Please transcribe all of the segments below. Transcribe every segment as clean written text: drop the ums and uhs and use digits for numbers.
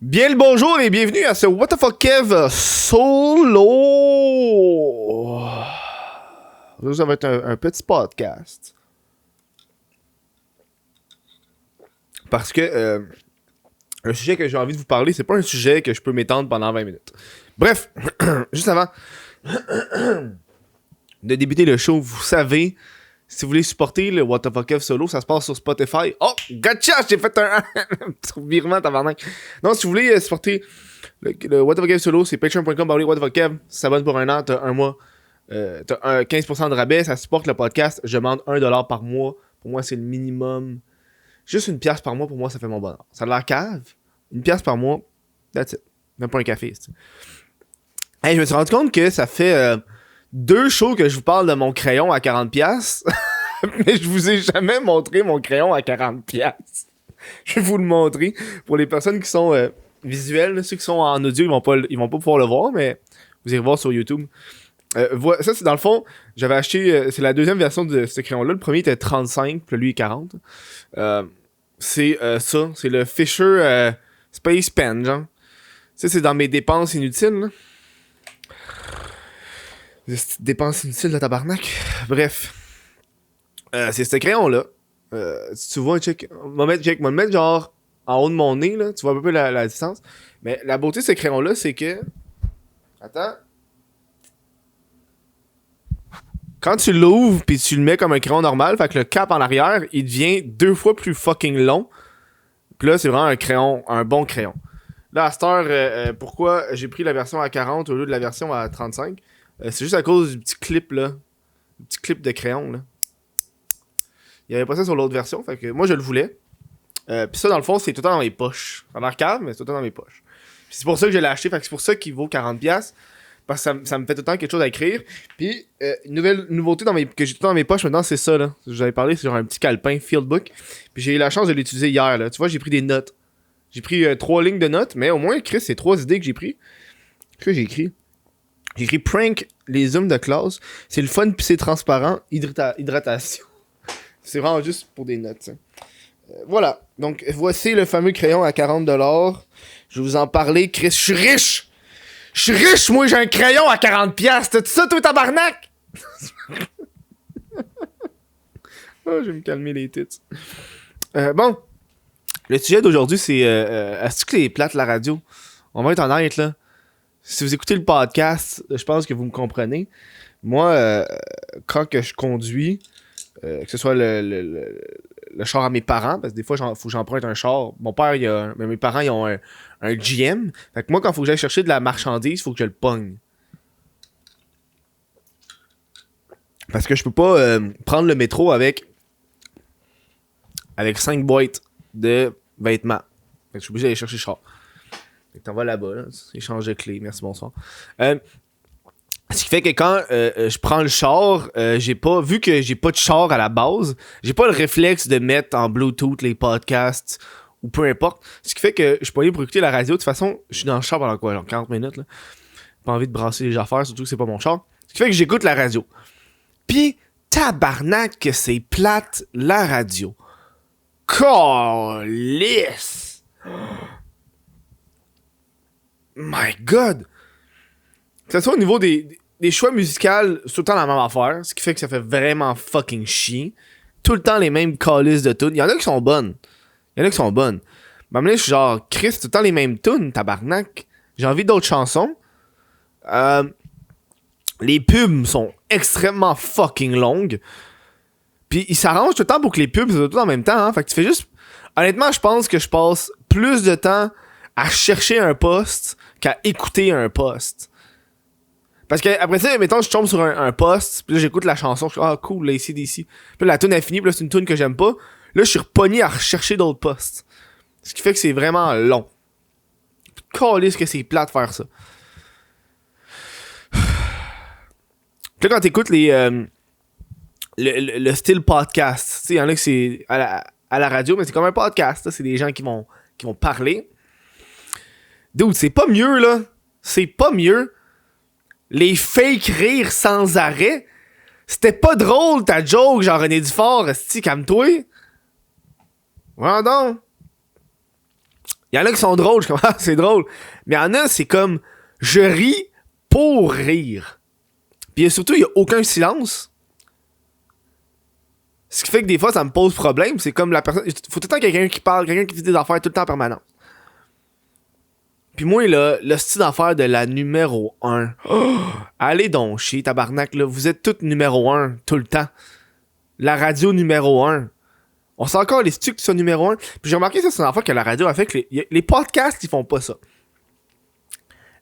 Bien le bonjour et bienvenue à ce What the fuck Kev solo. Ça va être un petit podcast. Parce que le sujet que j'ai envie de vous parler, c'est pas un sujet que je peux m'étendre pendant 20 minutes. Bref, juste avant de débuter le show, vous savez, si vous voulez supporter le What the fuck Kev solo, ça se passe sur Spotify. Oh, gotcha, j'ai fait un petit virement tabarnak. Non, si vous voulez supporter le What the fuck Kev solo, c'est patreon.com/whatthefuckkev. Si tu t'abonnes pour un an, t'as un mois, t'as 15% de rabais, ça supporte le podcast. Je demande $1 par mois. Pour moi, c'est le minimum. Juste une pièce par mois, pour moi, ça fait mon bonheur. Ça a l'air cave. Une pièce par mois, that's it. Même pas un café, c'est. Hey, je me suis rendu compte que ça fait 2 shows que je vous parle de mon crayon à 40$. Mais je vous ai jamais montré mon crayon à 40$. Je vais vous le montrer. Pour les personnes qui sont visuelles, là, ceux qui sont en audio, ils vont pas pouvoir le voir, mais vous irez voir sur YouTube. Ça, c'est dans le fond, j'avais acheté, c'est la deuxième version de ce crayon-là. Le premier était 35, puis lui est 40. C'est ça, c'est le Fisher Space Pen, genre. Ça, c'est dans mes dépenses inutiles, là. Des petites dépenses inutiles de tabarnak. Bref. C'est ce crayon-là. Tu vois, check. On va me mettre genre en haut de mon nez, là. Tu vois un peu la distance. Mais la beauté de ce crayon-là, c'est que. Attends. Quand tu l'ouvres pis tu le mets comme un crayon normal, fait que le cap en arrière, il devient 2 fois plus fucking long. Pis là, c'est vraiment un crayon, un bon crayon. Là, à cette heure, pourquoi j'ai pris la version à 40 au lieu de la version à 35? C'est juste à cause du petit clip, là. Le petit clip de crayon, là. Il y avait pas ça sur l'autre version, fait que moi, je le voulais. Pis ça, dans le fond, c'est tout le temps dans mes poches. Ça a l'air cave, mais c'est tout le temps dans mes poches. Pis c'est pour ça que je l'ai acheté, fait que c'est pour ça qu'il vaut 40$. Parce que ça me fait tout le temps quelque chose à écrire. Puis, une nouveauté que j'ai tout le temps dans mes poches maintenant, c'est ça, là. Je vous avais parlé, c'est genre un petit calepin Fieldbook. Puis j'ai eu la chance de l'utiliser hier, là. Tu vois, j'ai pris des notes. J'ai pris 3 lignes de notes, mais au moins, Chris, c'est 3 idées que j'ai pris. Qu'est-ce que j'ai écrit? J'ai écrit prank les zooms de classe. C'est le fun pis c'est transparent. Hydratation. C'est vraiment juste pour des notes, hein. Voilà. Donc, voici le fameux crayon à 40$. Je vais vous en parler. Chris, je suis riche! Je suis riche, moi, j'ai un crayon à 40$. T'as-tu ça, toi, tabarnak? Oh, je vais me calmer les tits. Bon. Le sujet d'aujourd'hui, c'est est-ce que les plates la radio? On va être honnête, là. Si vous écoutez le podcast, je pense que vous me comprenez. Moi, quand que je conduis, que ce soit le char à mes parents, parce que des fois, faut que j'emprunte un char. Mon père, mais mes parents, ils ont un GM. Fait que moi, quand il faut que j'aille chercher de la marchandise, il faut que je le pogne. Parce que je peux pas prendre le métro avec 5 boîtes de vêtements. Fait que je suis obligé d'aller chercher le char. Fait que t'en vas là-bas, là. Échange de clés. Merci, bonsoir. Ce qui fait que quand je prends le char, vu que j'ai pas de char à la base, j'ai pas le réflexe de mettre en Bluetooth les podcasts ou peu importe. Ce qui fait que je peux aller pour écouter la radio. De toute façon, je suis dans le char pendant quoi, genre 40 minutes, là. Pas envie de brasser les affaires, surtout que c'est pas mon char. Ce qui fait que j'écoute la radio. Pis, tabarnak que c'est plate, la radio. Calisse! My God! Que ce soit au niveau des choix musicaux, c'est tout le temps la même affaire, ce qui fait que ça fait vraiment fucking chier. Tout le temps les mêmes calices de tunes. Il y en a qui sont bonnes. Mais à un moment donné, je suis genre, Chris, tout le temps les mêmes tunes, tabarnak. J'ai envie d'autres chansons. Les pubs sont extrêmement fucking longues. Puis ils s'arrangent tout le temps pour que les pubs soient tout en même temps. Hein. Fait que tu fais juste... Honnêtement, je pense que je passe plus de temps à chercher un post qu'à écouter un post. Parce que après ça, mettons, je tombe sur un post, puis là, j'écoute la chanson, je suis ah cool, la AC/DC. Puis là, la tune est finie, puis là, c'est une tune que j'aime pas. Là, je suis repogné à rechercher d'autres posts. Ce qui fait que c'est vraiment long. Calisse que c'est plate de faire ça. Puis là, quand t'écoutes le style podcast, tu sais, il y en a que c'est à la radio, mais c'est comme un podcast, là, c'est des gens qui vont parler. Dude, c'est pas mieux, là. C'est pas mieux. Les fake rires sans arrêt. C'était pas drôle ta joke, genre René Dufort, esti, calme-toi. Voilà donc. Il y en a qui sont drôles, je comprends, c'est drôle. Mais il y en a, c'est comme, je ris pour rire. Puis surtout, il n'y a aucun silence. Ce qui fait que des fois, ça me pose problème. C'est comme la personne. Faut tout le temps quelqu'un qui parle, quelqu'un qui dit des affaires tout le temps en permanence. Puis moi, là, le style d'affaires de la numéro 1. Oh, allez donc chier, tabarnak, là. Vous êtes tous numéro 1 tout le temps. La radio numéro 1. On sait encore les stucs qui sont numéro 1. Puis j'ai remarqué ça, c'est une affaire que la radio a fait que les podcasts, ils font pas ça.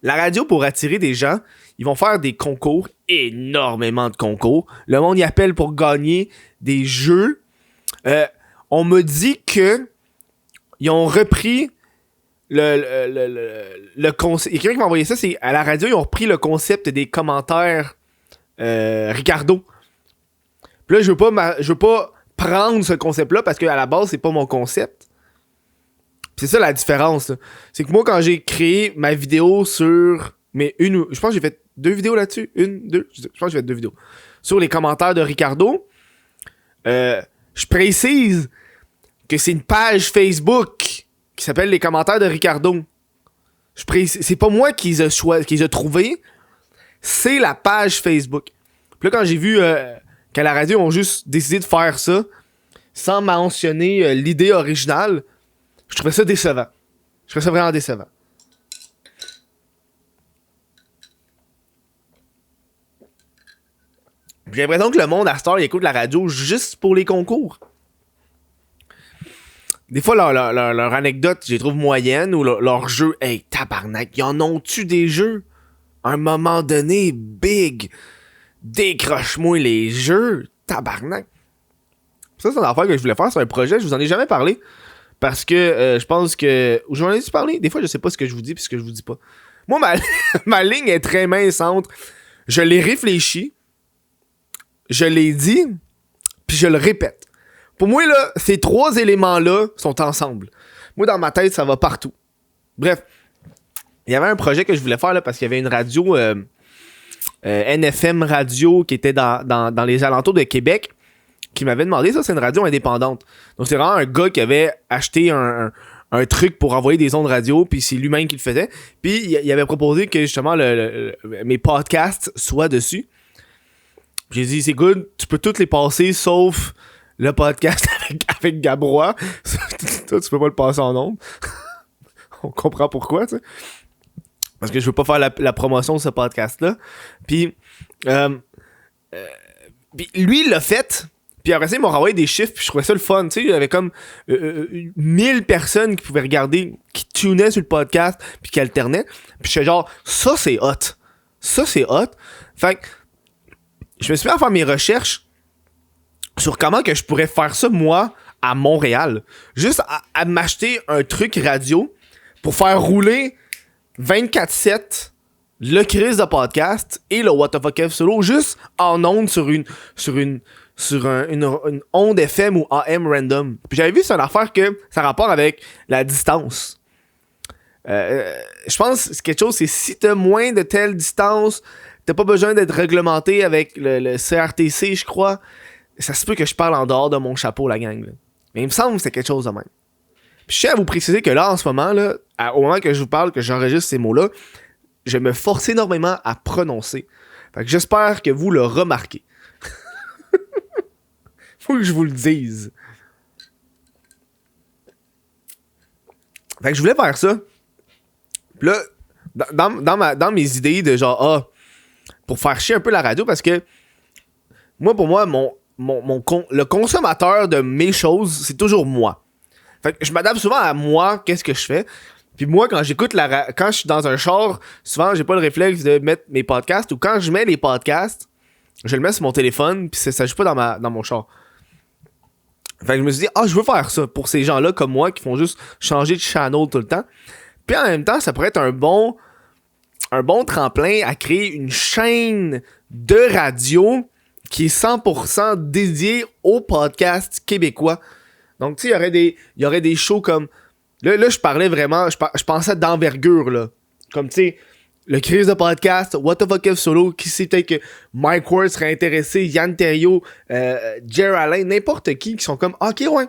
La radio, pour attirer des gens, ils vont faire des concours, énormément de concours. Le monde y appelle pour gagner des jeux. On me dit que ils ont repris le concept. Il y a quelqu'un qui m'a envoyé ça, c'est à la radio, ils ont repris le concept des commentaires Ricardo. Puis là, je veux pas prendre ce concept-là parce qu'à la base, c'est pas mon concept. C'est ça la différence, là. C'est que moi, quand j'ai créé ma vidéo sur... je pense que j'ai fait 2 vidéos là-dessus. 1, 2... Je pense que j'ai fait 2 vidéos. Sur les commentaires de Ricardo, je précise que c'est une page Facebook qui s'appelle Les commentaires de Ricardo. C'est pas moi qui les ai trouvés. C'est la page Facebook. Puis là, quand j'ai vu qu'à la radio, ils ont juste décidé de faire ça sans mentionner l'idée originale, je trouvais ça décevant. Je trouvais ça vraiment décevant. J'ai l'impression que le monde à cette heure, il écoute la radio juste pour les concours. Des fois, leur anecdote, je les trouve moyennes, ou leur jeu, hey, tabarnak, y'en ont-tu des jeux? À un moment donné, big, décroche-moi les jeux, tabarnak. Ça, c'est une affaire que je voulais faire sur un projet, je vous en ai jamais parlé. Parce que je pense que... Ou j'en ai dû parler. Des fois, je sais pas ce que je vous dis puis ce que je vous dis pas. Moi, ma ligne est très mince entre... Je l'ai réfléchi, je l'ai dit, puis je le répète. Pour moi, là, ces 3 éléments-là sont ensemble. Moi, dans ma tête, ça va partout. Bref, il y avait un projet que je voulais faire là, parce qu'il y avait une radio... NFM Radio qui était dans les alentours de Québec qui m'avait demandé ça, c'est une radio indépendante. Donc c'est vraiment un gars qui avait acheté un truc pour envoyer des ondes radio, puis c'est lui-même qui le faisait. Puis il avait proposé que justement mes podcasts soient dessus. J'ai dit c'est good, tu peux toutes les passer sauf le podcast avec Gabrois. Toi tu peux pas le passer en ondes. On comprend pourquoi, tu sais. Parce que je veux pas faire la promotion de ce podcast-là. Puis lui, il l'a fait. Puis après ça, ils m'ont renvoyé des chiffres. Puis je trouvais ça le fun. Tu sais, il y avait comme 1000 personnes qui pouvaient regarder, qui tunaient sur le podcast, puis qui alternaient. Puis j'étais genre, ça, c'est hot. Ça, c'est hot. Fait que je me suis mis à faire mes recherches sur comment que je pourrais faire ça, moi, à Montréal. Juste à m'acheter un truc radio pour faire rouler 24/7 le Chris de podcast et le What the fuck F solo juste en onde sur une onde FM ou AM random. Puis j'avais vu sur une affaire que ça a rapport avec la distance. Je pense que c'est quelque chose, c'est si t'as moins de telle distance, t'as pas besoin d'être réglementé avec le CRTC, je crois. Ça se peut que je parle en dehors de mon chapeau, la gang. Là. Mais il me semble que c'est quelque chose de même. Puis je tiens à vous préciser que là, en ce moment, là, au moment que je vous parle, que j'enregistre ces mots-là, je me force énormément à prononcer. Fait que j'espère que vous le remarquez. Faut que je vous le dise. Fait que je voulais faire ça. Puis là, dans mes idées de genre, pour faire chier un peu la radio, parce que pour moi, le consommateur de mes choses, c'est toujours moi. Fait que je m'adapte souvent à moi, qu'est-ce que je fais. Puis moi, quand j'écoute quand je suis dans un char, souvent, j'ai pas le réflexe de mettre mes podcasts, ou quand je mets les podcasts, je le mets sur mon téléphone, puis ça joue pas dans mon char. Fait que je me suis dit, je veux faire ça pour ces gens-là comme moi qui font juste changer de channel tout le temps. Puis en même temps, ça pourrait être un bon tremplin à créer une chaîne de radio qui est 100% dédiée aux podcasts québécois. Donc, tu sais, il y aurait des shows comme... Là, je parlais vraiment... Je pensais d'envergure, là. Comme, tu sais, le Chris de podcast, What the fuck F solo, qui sait peut-être que Mike Ward serait intéressé, Yann Terriot, Jer Alain, n'importe qui sont comme, ok, ouais.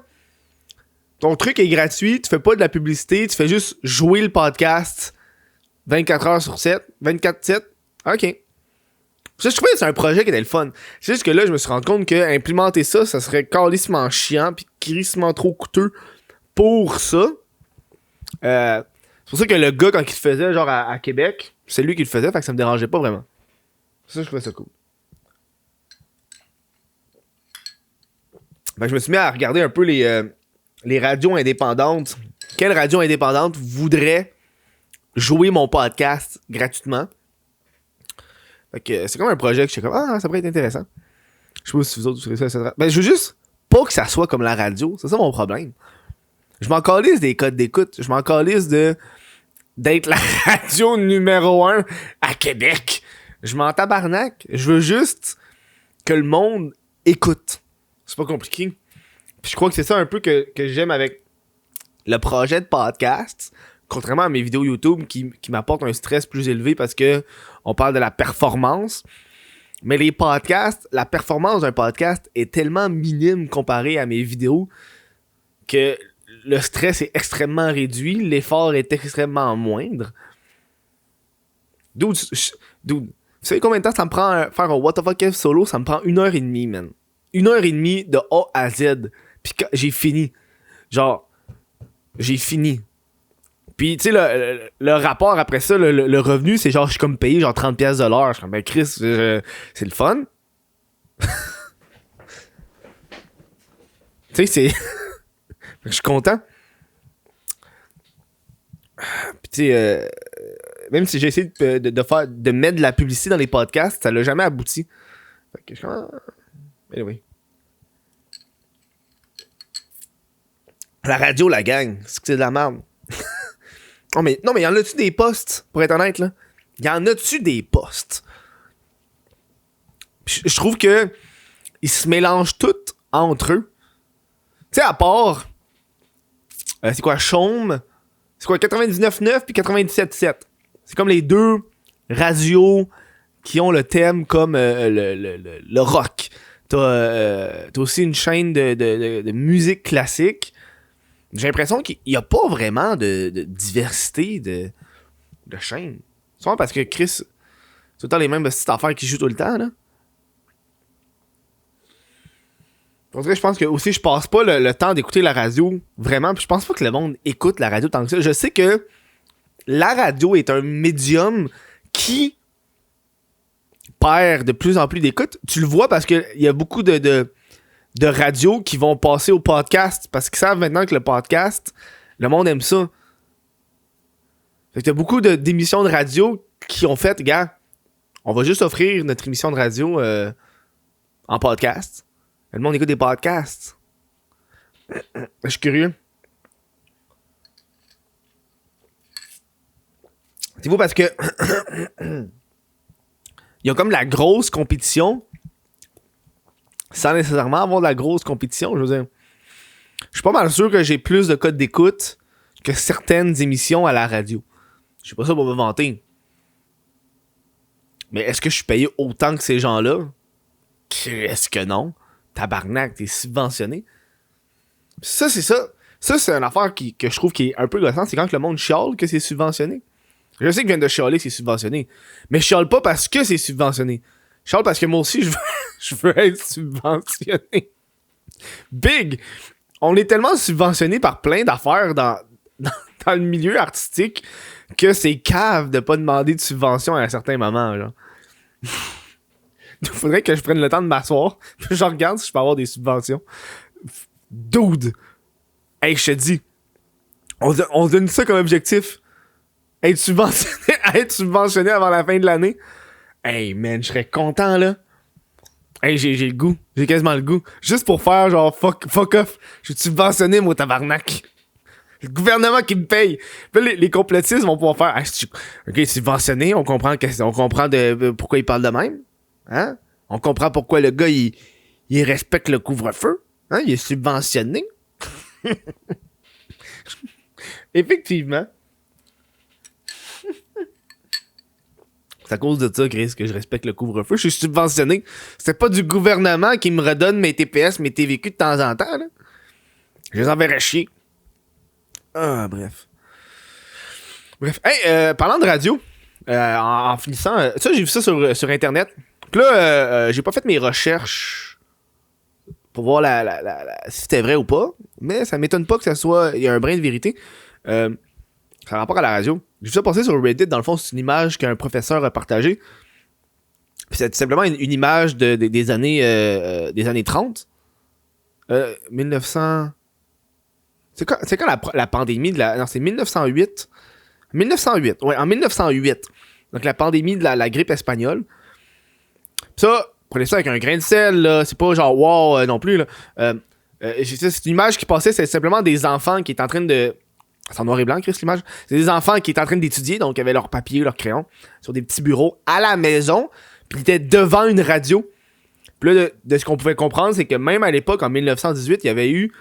Ton truc est gratuit, tu fais pas de la publicité, tu fais juste jouer le podcast 24 heures sur 7, 24/7. OK. Ça, je trouvais que c'est un projet qui était le fun. C'est juste que là, je me suis rendu compte que implémenter ça serait calissement chiant pis crissement trop coûteux pour ça. C'est pour ça que le gars, quand il le faisait, genre à Québec, c'est lui qui le faisait, fait que ça me dérangeait pas vraiment. Ça, je trouvais ça cool. Fait que je me suis mis à regarder un peu les radios indépendantes. Quelle radio indépendante voudrait jouer mon podcast gratuitement? Fait que c'est comme un projet que je suis comme, ça pourrait être intéressant. Je sais pas si vous autres, vous ferez ça, etc. Ben, je veux juste pas que ça soit comme la radio. C'est ça mon problème. Je m'en calisse des codes d'écoute. Je m'en calisse d'être la radio numéro 1 à Québec. Je m'en tabarnak. Je veux juste que le monde écoute. C'est pas compliqué. Puis je crois que c'est ça un peu que j'aime avec le projet de podcast. Contrairement à mes vidéos YouTube qui m'apportent un stress plus élevé parce que on parle de la performance. Mais les podcasts, la performance d'un podcast est tellement minime comparé à mes vidéos que le stress est extrêmement réduit, l'effort est extrêmement moindre. Dude, vous savez combien de temps ça me prend faire un What the fuck Kev solo? Ça me prend 1h30, man. 1h30 de A à Z. Puis j'ai fini. Genre, j'ai fini. Puis, tu sais, le rapport après ça, le revenu, c'est genre, je suis comme payé genre 30$ de l'heure. Je suis comme, ben Chris, c'est le fun. Tu sais, c'est... Je suis content. Puis, tu sais, même si j'ai essayé de mettre de la publicité dans les podcasts, ça l'a jamais abouti. Fait que je suis comme... Anyway. La radio, la gang, c'est que c'est de la merde. Non, mais y en a-tu des postes, pour être honnête, là? Y en a-tu des postes? Je trouve que ils se mélangent tous entre eux. Tu sais, à part... c'est quoi, Chaume? C'est quoi, 99.9 puis 97.7? C'est comme les deux radios qui ont le thème comme le rock. T'as aussi une chaîne de musique classique. J'ai l'impression qu'il n'y a pas vraiment de diversité de chaînes. Souvent parce que Chris, c'est tout le temps les mêmes petites affaires qui jouent tout le temps, là. Pour vrai, je pense que aussi je passe pas le temps d'écouter la radio vraiment, puis je pense pas que le monde écoute la radio tant que ça. Je sais que la radio est un médium qui perd de plus en plus d'écoute. Tu le vois parce qu'il y a beaucoup de radios qui vont passer au podcast parce qu'ils savent maintenant que le podcast, le monde aime ça. Fait que t'as beaucoup d'émissions de radio qui ont fait, gars, on va juste offrir notre émission de radio en podcast. Le monde écoute des podcasts. Je suis curieux. C'est vous parce que il y a comme la grosse compétition sans nécessairement avoir de la grosse compétition, je veux dire. Je suis pas mal sûr que j'ai plus de codes d'écoute que certaines émissions à la radio. Je sais pas ça pour me vanter. Mais est-ce que je suis payé autant que ces gens-là? Qu'est-ce que non? Tabarnak, t'es subventionné. Ça, c'est ça. Ça, c'est une affaire que je trouve qui est un peu gossante. C'est quand le monde chiale que c'est subventionné. Je sais que je viens de chialer que c'est subventionné. Mais je chiale pas parce que c'est subventionné. Je chiale parce que moi aussi, je veux être subventionné. Big! On est tellement subventionné par plein d'affaires dans le milieu artistique que c'est cave de pas demander de subvention à un certain moment, genre. Il faudrait que je prenne le temps de m'asseoir. Puis je regarde si je peux avoir des subventions. Dude! Hey, je te dis. On donne ça comme objectif. Être subventionné avant la fin de l'année. Hey, man, je serais content, là. Hey, j'ai le goût. J'ai quasiment le goût. Juste pour faire genre fuck off. Je suis subventionné, moi, tabarnak. Le gouvernement qui me paye. Puis là, les complotistes vont pouvoir faire. Ok, subventionné, on comprend pourquoi il parle de même. Hein? On comprend pourquoi le gars, il respecte le couvre-feu. Hein? Il est subventionné. Effectivement. C'est à cause de ça, Chris, que je respecte le couvre-feu. Je suis subventionné. C'est pas du gouvernement qui me redonne mes TPS, mes TVQ de temps en temps, là. Je les enverrais chier. Ah, bref. Bref. Hey, parlant de radio, en finissant, ça, j'ai vu ça sur Internet. Puis là, j'ai pas fait mes recherches pour voir si c'était vrai ou pas, mais ça m'étonne pas que ça soit. Il y a un brin de vérité. Ça a rapport à la radio. J'ai vu ça passer sur Reddit. Dans le fond, c'est une image qu'un professeur a partagée. Puis c'est tout simplement une image des années 30. 1900. C'est quand la pandémie de la. Non, c'est 1908. 1908. Ouais, en 1908. Donc la pandémie de la grippe espagnole. Ça, prenez ça avec un grain de sel, là. C'est pas genre wow non plus, là. C'est une image qui passait, c'est simplement des enfants qui étaient en train de. C'est en noir et blanc, Chris, l'image. C'est des enfants qui étaient en train d'étudier, donc ils avaient leur papier, leur crayon, sur des petits bureaux à la maison, puis ils étaient devant une radio. Puis là, de ce qu'on pouvait comprendre, c'est que même à l'époque, en 1918, il y avait eu,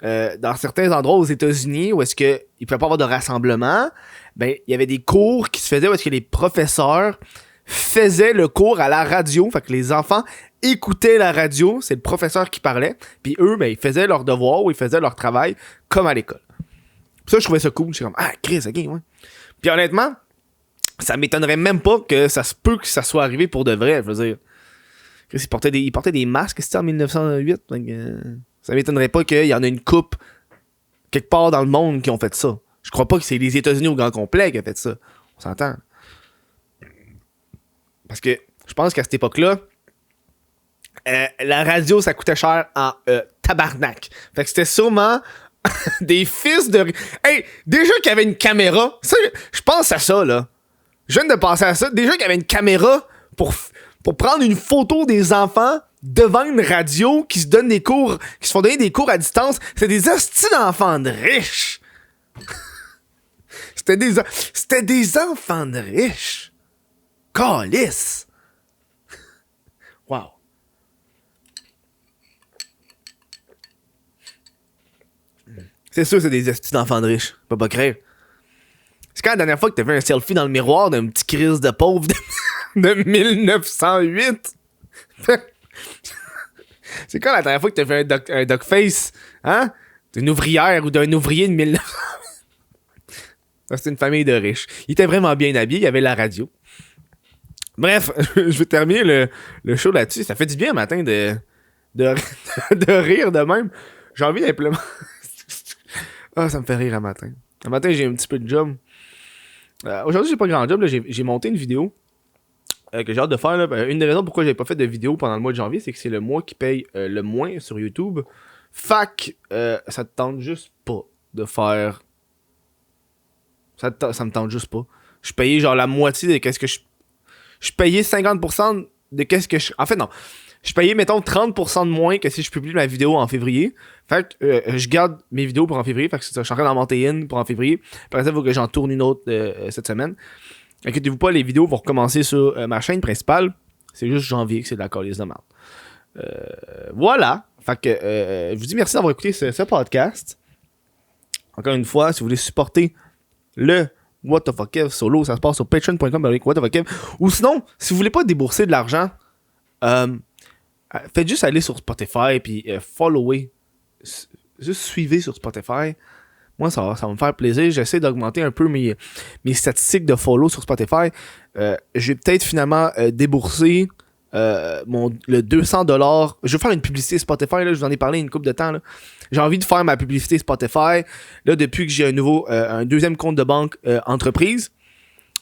dans certains endroits aux États-Unis, où est-ce qu'il ne pouvait pas avoir de rassemblement, ben, il y avait des cours qui se faisaient où est-ce que les professeurs faisaient le cours à la radio. Fait que les enfants écoutaient la radio, c'est le professeur qui parlait, puis eux, ben, ils faisaient leur devoir ou ils faisaient leur travail comme à l'école. Puis ça, je trouvais ça cool. J'étais comme, ah, Chris, ok, ouais. Puis honnêtement, ça m'étonnerait même pas que ça se peut que ça soit arrivé pour de vrai, je veux dire. Chris, il portait des masques, c'était en 1908. Donc, ça m'étonnerait pas qu'il y en a une couple quelque part dans le monde qui ont fait ça. Je crois pas que c'est les États-Unis au grand complet qui ont fait ça. On s'entend. Parce que je pense qu'à cette époque-là, la radio, ça coûtait cher en tabarnak. Fait que c'était sûrement des fils de... Hey, déjà qu'il y avait une caméra, ça, je pense à ça, là. Je viens de penser à ça. Déjà qu'il y avait une caméra pour prendre une photo des enfants devant une radio qui se donne des cours, qui se font donner des cours à distance. C'est des hosties d'enfants de riches. C'était des enfants de riches. Calice. Wow. C'est sûr, c'est des hosties d'enfants de riches. Je peux pas croire. C'est quand la dernière fois que t'as vu un selfie dans le miroir d'un petit Chris de pauvre de 1908? C'est quand la dernière fois que t'as vu un duckface, hein? D'une ouvrière ou d'un ouvrier de 1908? C'était une famille de riches. Il était vraiment bien habillé, il y avait la radio. Bref, je vais terminer le show là-dessus. Ça fait du bien un matin de rire de même. J'ai envie d'implémenter. Ah, ça me fait rire un matin. Un matin, j'ai un petit peu de job. Aujourd'hui, j'ai pas grand job. Là. J'ai monté une vidéo que j'ai hâte de faire. Là. Une des raisons pourquoi j'avais pas fait de vidéo pendant le mois de janvier, c'est que c'est le mois qui paye le moins sur YouTube. Fac, ça te tente juste pas de faire... Ça me tente juste pas. Je payais genre la moitié de qu'est-ce que je payais 50% de qu'est-ce que je... En fait, non. Je payais, mettons, 30% de moins que si je publie ma vidéo en février. Fait que je garde mes vidéos pour en février. Fait que je suis en train d'en monter une pour en février. Par exemple, il faut que j'en tourne une autre cette semaine. Inquiétez-vous pas, les vidéos vont recommencer sur ma chaîne principale. C'est juste janvier que c'est de la calice de merde. Voilà. Fait que je vous dis merci d'avoir écouté ce podcast. Encore une fois, si vous voulez supporter le What the fuck Kev solo, ça se passe sur patreon.com avec What the fuck Kev. Ou sinon, si vous voulez pas débourser de l'argent, faites juste aller sur Spotify puis follower. Juste suivez sur Spotify. Moi, ça va me faire plaisir. J'essaie d'augmenter un peu mes statistiques de follow sur Spotify. Je vais peut-être finalement débourser le 200$. Je vais faire une publicité Spotify. Là, je vous en ai parlé une couple de temps. Là. J'ai envie de faire ma publicité Spotify. Là, depuis que j'ai un deuxième compte de banque entreprise,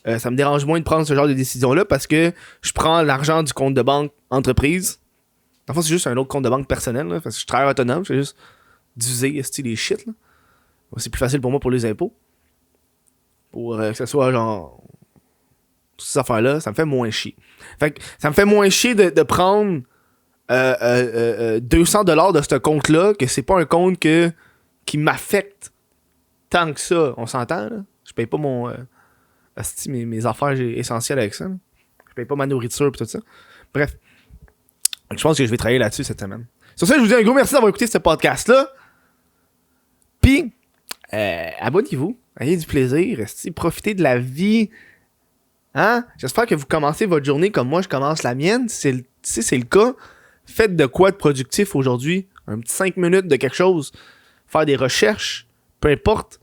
ça me dérange moins de prendre ce genre de décision-là parce que je prends l'argent du compte de banque entreprise. En fait, c'est juste un autre compte de banque personnel. Là, parce que je travaille autonome. Je fais juste d'user les shit. Là. C'est plus facile pour moi pour les impôts. Pour que ce soit genre... Toutes ces affaires-là, ça me fait moins chier. Fait que ça me fait moins chier de prendre 200$ de ce compte-là, que c'est pas un compte qui m'affecte tant que ça. On s'entend, là? Je paye pas mon... mes affaires essentielles avec ça. Là. Je paye pas ma nourriture et tout ça. Bref. Je pense que je vais travailler là-dessus cette semaine. Sur ça, je vous dis un gros merci d'avoir écouté ce podcast-là. Puis, abonnez-vous. Ayez du plaisir. Profitez de la vie. Hein? J'espère que vous commencez votre journée comme moi, je commence la mienne. Si c'est le cas, faites de quoi de productif aujourd'hui. Un petit 5 minutes de quelque chose. Faire des recherches. Peu importe.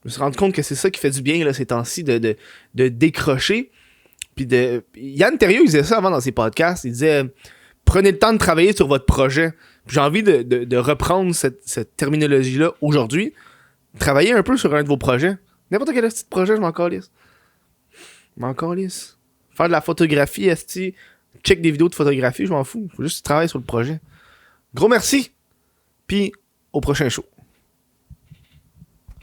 Je me suis rendu compte que c'est ça qui fait du bien, là, ces temps-ci, de décrocher. Puis Yann Terriot, il disait ça avant dans ses podcasts. Il disait, prenez le temps de travailler sur votre projet. Puis j'ai envie de reprendre cette terminologie-là aujourd'hui. Travailler un peu sur un de vos projets. N'importe quel petit projet, je m'en calisse. Faire de la photographie, esti. Check des vidéos de photographie, je m'en fous. Faut juste travailler sur le projet. Gros merci. Puis au prochain show.